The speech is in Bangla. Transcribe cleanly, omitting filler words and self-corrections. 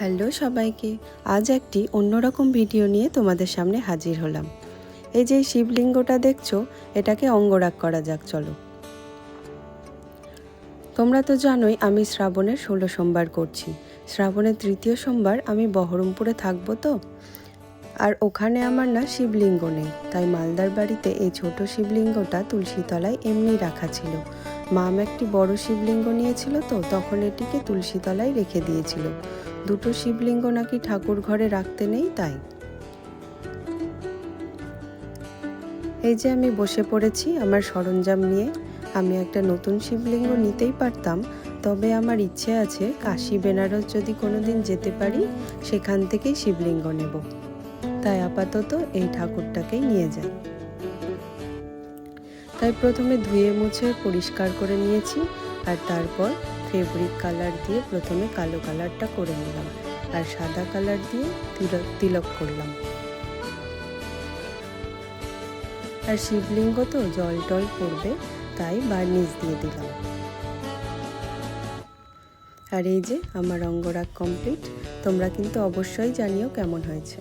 হ্যালো সবাইকে, আজ একটি অন্যরকম ভিডিও নিয়ে তোমাদের সামনে হাজির হলাম। এই যে শিবলিঙ্গটা দেখছো, এটাকে অঙ্গরাগ করা যাক চলো। তোমরা তো জানোই আমি শ্রাবণের 16 সোমবার করছি। শ্রাবণের 3য় সোমবার আমি বহরমপুরে থাকবো তো, আর ওখানে আমার না শিবলিঙ্গ নেই, তাই মালদার বাড়িতে এই ছোট শিবলিঙ্গটা তুলসী তলায় এমনি রাখা ছিল। মাম একটি বড় শিবলিঙ্গ নিয়েছিল তো, তখন এটিকে তুলসী তলায় রেখে দিয়েছিল। দুটো শিবলিঙ্গ নাকি ঠাকুর ঘরে রাখতে নেই, তাই এই যে আমি বসে পড়েছি আমার সরঞ্জাম নিয়ে। আমি একটা নতুন শিবলিঙ্গ নিতেই পারতাম, তবে আমার ইচ্ছে আছে কাশী বেনারস যদি কোনোদিন যেতে পারি সেখান থেকেই শিবলিঙ্গ নেব। তাই আপাতত এই ঠাকুরটাকেই নিয়ে যাই। তাই প্রথমে ধুয়ে মুছে পরিষ্কার করে নিয়েছি, আর তারপর ফেব্রিক কালার দিয়ে প্রথমে কালো কালারটা করে নিলাম, আর সাদা কালার দিয়ে তিলক করলাম। আর শিবলিঙ্গ তো জল টল পড়বে, তাই বার্নিশ দিয়ে দিলাম। আর এই যে আমার অঙ্গরাগ কমপ্লিট। তোমরা কিন্তু অবশ্যই জানিও কেমন হয়েছে।